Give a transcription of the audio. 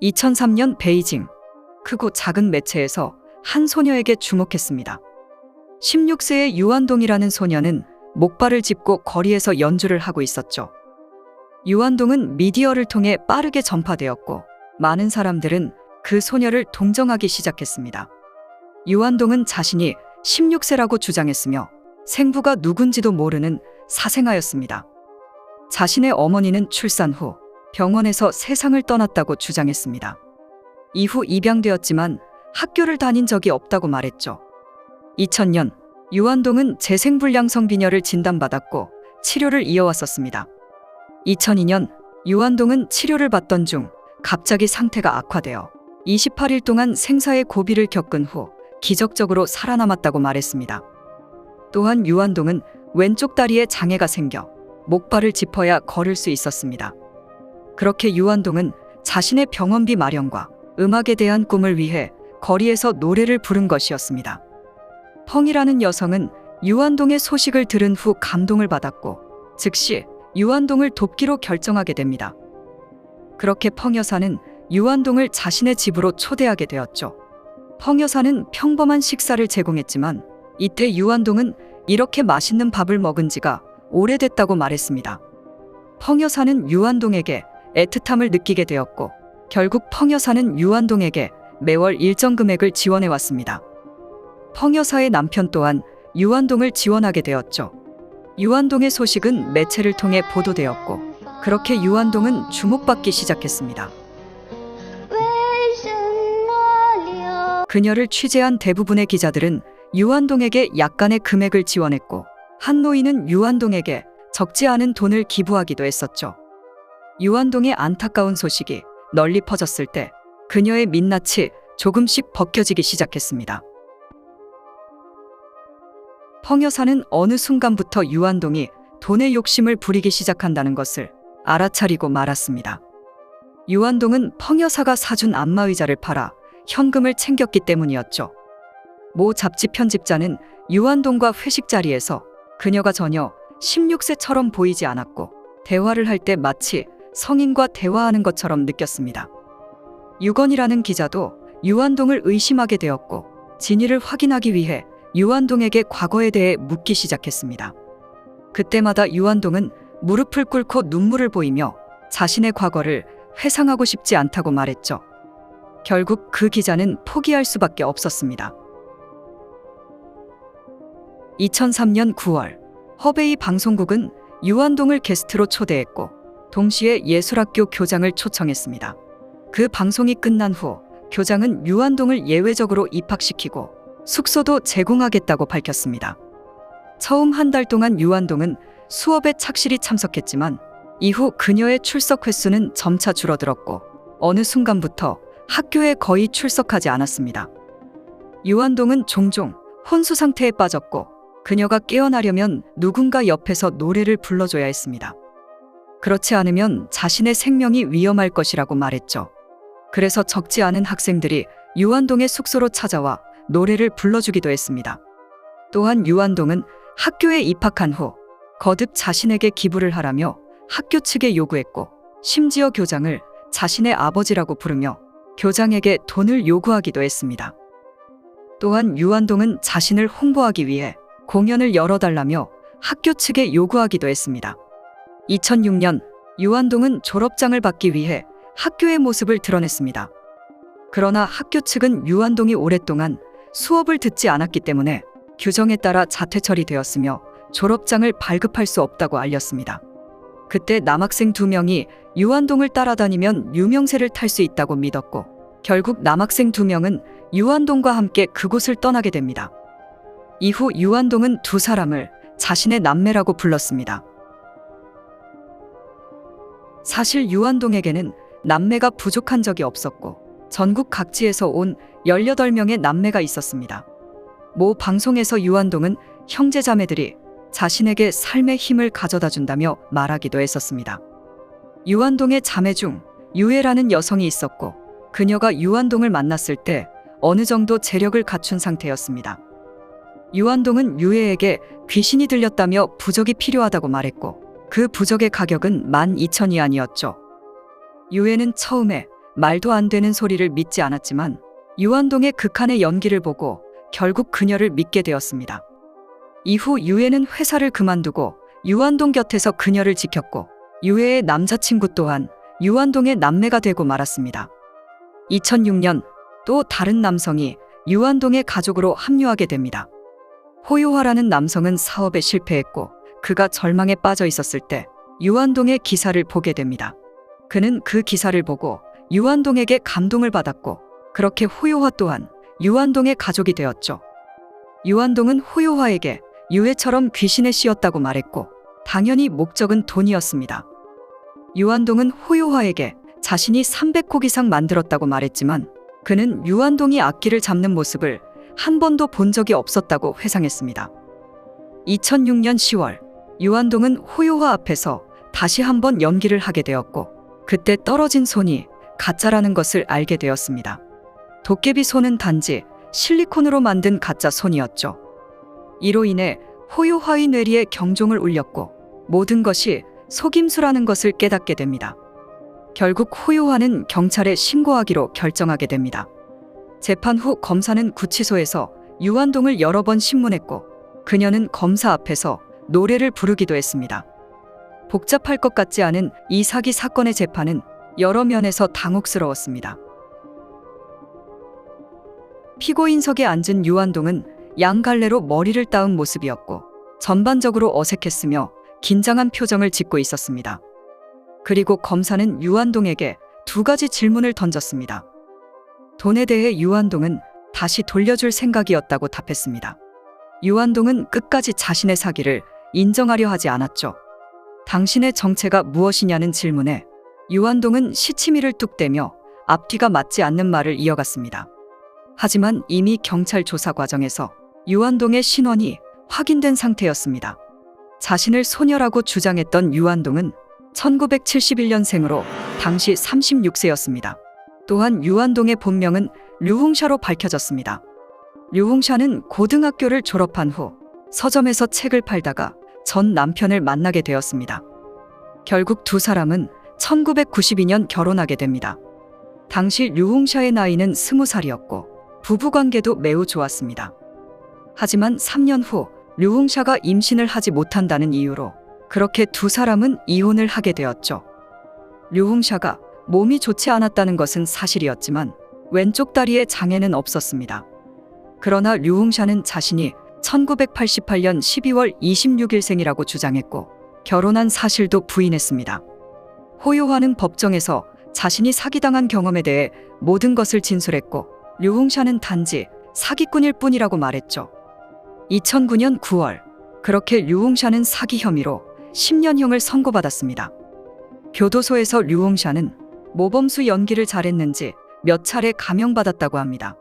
2003년 베이징, 크고 작은 매체에서 한 소녀에게 주목했습니다. 16세의 유한동이라는 소녀는 목발을 짚고 거리에서 연주를 하고 있었죠. 유한동은 미디어를 통해 빠르게 전파되었고 많은 사람들은 그 소녀를 동정하기 시작했습니다. 유한동은 자신이 16세라고 주장했으며 생부가 누군지도 모르는 사생아였습니다. 자신의 어머니는 출산 후 병원에서 세상을 떠났다고 주장했습니다. 이후 입양되었지만 학교를 다닌 적이 없다고 말했죠. 2000년 유한동은 재생불량 성비녀를 진단받았고 치료를 이어왔었습니다. 2002년 유한동은 치료를 받던 중 갑자기 상태가 악화되어 28일 동안 생사의 고비를 겪은 후 기적적으로 살아남았다고 말했습니다. 또한 유한동은 왼쪽 다리에 장애가 생겨 목발을 짚어야 걸을 수 있었습니다. 그렇게 유한동은 자신의 병원비 마련과 음악에 대한 꿈을 위해 거리에서 노래를 부른 것이었습니다. 펑이라는 여성은 유한동의 소식을 들은 후 감동을 받았고 즉시 유한동을 돕기로 결정하게 됩니다. 그렇게 펑 여사는 유한동을 자신의 집으로 초대하게 되었죠. 펑 여사는 평범한 식사를 제공했지만 이때 유한동은 이렇게 맛있는 밥을 먹은 지가 오래됐다고 말했습니다. 펑 여사는 유한동에게 애틋함을 느끼게 되었고 결국 펑 여사는 유한동에게 매월 일정 금액을 지원해 왔습니다. 펑 여사의 남편 또한 유한동을 지원하게 되었죠. 유한동의 소식은 매체를 통해 보도되었고 그렇게 유한동은 주목받기 시작했습니다. 그녀를 취재한 대부분의 기자들은 유한동에게 약간의 금액을 지원했고 한 노인은 유한동에게 적지 않은 돈을 기부하기도 했었죠. 유한동의 안타까운 소식이 널리 퍼졌을 때 그녀의 민낯이 조금씩 벗겨지기 시작했습니다. 펑 여사는 어느 순간부터 유한동이 돈의 욕심을 부리기 시작한다는 것을 알아차리고 말았습니다. 유한동은 펑 여사가 사준 안마의자를 팔아 현금을 챙겼기 때문이었죠. 모 잡지 편집자는 유한동과 회식 자리에서 그녀가 전혀 16세처럼 보이지 않았고 대화를 할 때 마치 성인과 대화하는 것처럼 느꼈습니다. 유건이라는 기자도 유한동을 의심하게 되었고 진위를 확인하기 위해 유한동에게 과거에 대해 묻기 시작했습니다. 그때마다 유한동은 무릎을 꿇고 눈물을 보이며 자신의 과거를 회상하고 싶지 않다고 말했죠. 결국 그 기자는 포기할 수밖에 없었습니다. 2003년 9월 허베이 방송국은 유한동을 게스트로 초대했고 동시에 예술학교 교장을 초청했습니다. 그 방송이 끝난 후 교장은 유한동을 예외적으로 입학시키고 숙소도 제공하겠다고 밝혔습니다. 처음 한 달 동안 유한동은 수업에 착실히 참석했지만 이후 그녀의 출석 횟수는 점차 줄어들었고 어느 순간부터 학교에 거의 출석하지 않았습니다. 유한동은 종종 혼수 상태에 빠졌고 그녀가 깨어나려면 누군가 옆에서 노래를 불러줘야 했습니다. 그렇지 않으면 자신의 생명이 위험할 것이라고 말했죠. 그래서 적지 않은 학생들이 유한동의 숙소로 찾아와 노래를 불러주기도 했습니다. 또한 유한동은 학교에 입학한 후 거듭 자신에게 기부를 하라며 학교 측에 요구했고 심지어 교장을 자신의 아버지라고 부르며 교장에게 돈을 요구하기도 했습니다. 또한 유한동은 자신을 홍보하기 위해 공연을 열어달라며 학교 측에 요구하기도 했습니다. 2006년 유한동은 졸업장을 받기 위해 학교의 모습을 드러냈습니다. 그러나 학교 측은 유한동이 오랫동안 수업을 듣지 않았기 때문에 규정에 따라 자퇴 처리되었으며 졸업장을 발급할 수 없다고 알렸습니다. 그때 남학생 2명이 유한동을 따라다니면 유명세를 탈 수 있다고 믿었고 결국 남학생 2명은 유한동과 함께 그곳을 떠나게 됩니다. 이후 유한동은 2사람을 자신의 남매라고 불렀습니다. 사실 유한동에게는 남매가 부족한 적이 없었고 전국 각지에서 온 18명의 남매가 있었습니다. 모 방송에서 유한동은 형제자매들이 자신에게 삶의 힘을 가져다 준다며 말하기도 했었습니다. 유한동의 자매 중 유애라는 여성이 있었고 그녀가 유한동을 만났을 때 어느 정도 재력을 갖춘 상태였습니다. 유한동은 유애에게 귀신이 들렸다며 부적이 필요하다고 말했고 그 부적의 가격은 12,000위안이었죠. 유애는 처음에 말도 안 되는 소리를 믿지 않았지만 유한동의 극한의 연기를 보고 결국 그녀를 믿게 되었습니다. 이후 유해는 회사를 그만두고 유한동 곁에서 그녀를 지켰고 유해의 남자친구 또한 유한동의 남매가 되고 말았습니다. 2006년 또 다른 남성이 유한동의 가족으로 합류하게 됩니다. 호요화라는 남성은 사업에 실패했고 그가 절망에 빠져 있었을 때 유한동의 기사를 보게 됩니다. 그는 그 기사를 보고 유한동에게 감동을 받았고 그렇게 호요화 또한 유한동의 가족이 되었죠. 유한동은 호요화에게 유해처럼 귀신에 씌었다고 말했고 당연히 목적은 돈이었습니다. 유한동은 호요화에게 자신이 300곡 이상 만들었다고 말했지만 그는 유한동이 악기를 잡는 모습을 한 번도 본 적이 없었다고 회상했습니다. 2006년 10월 유한동은 호요화 앞에서 다시 한번 연기를 하게 되었고 그때 떨어진 손이 가짜라는 것을 알게 되었습니다. 도깨비 손은 단지 실리콘으로 만든 가짜 손이었죠. 이로 인해 호요화의 뇌리에 경종을 울렸고 모든 것이 속임수라는 것을 깨닫게 됩니다. 결국 호요화는 경찰에 신고하기로 결정하게 됩니다. 재판 후 검사는 구치소에서 유한동을 여러 번 신문했고 그녀는 검사 앞에서 노래를 부르기도 했습니다. 복잡할 것 같지 않은 이 사기 사건의 재판은 여러 면에서 당혹스러웠습니다. 피고인석에 앉은 유한동은 양갈래로 머리를 따은 모습이었고 전반적으로 어색했으며 긴장한 표정을 짓고 있었습니다. 그리고 검사는 유한동에게 두 가지 질문을 던졌습니다. 돈에 대해 유한동은 다시 돌려줄 생각이었다고 답했습니다. 유한동은 끝까지 자신의 사기를 인정하려 하지 않았죠. 당신의 정체가 무엇이냐는 질문에 유한동은 시치미를 뚝 떼며 앞뒤가 맞지 않는 말을 이어갔습니다. 하지만 이미 경찰 조사 과정에서 유한동의 신원이 확인된 상태였습니다. 자신을 소녀라고 주장했던 유한동은 1971년생으로 당시 36세였습니다. 또한 유한동의 본명은 류홍샤로 밝혀졌습니다. 류홍샤는 고등학교를 졸업한 후 서점에서 책을 팔다가 전 남편을 만나게 되었습니다. 결국 두 사람은 1992년 결혼하게 됩니다. 당시 류홍샤의 나이는 20살이었고 부부관계도 매우 좋았습니다. 하지만 3년 후 류홍샤가 임신을 하지 못한다는 이유로 그렇게 두 사람은 이혼을 하게 되었죠. 류홍샤가 몸이 좋지 않았다는 것은 사실이었지만 왼쪽 다리에 장애는 없었습니다. 그러나 류홍샤는 자신이 1988년 12월 26일생이라고 주장했고 결혼한 사실도 부인했습니다. 호요화는 법정에서 자신이 사기당한 경험에 대해 모든 것을 진술했고 류홍샤는 단지 사기꾼일 뿐이라고 말했죠. 2009년 9월 그렇게 류홍샤는 사기 혐의로 10년형을 선고받았습니다. 교도소에서 류홍샤는 모범수 연기를 잘했는지 몇 차례 감형받았다고 합니다.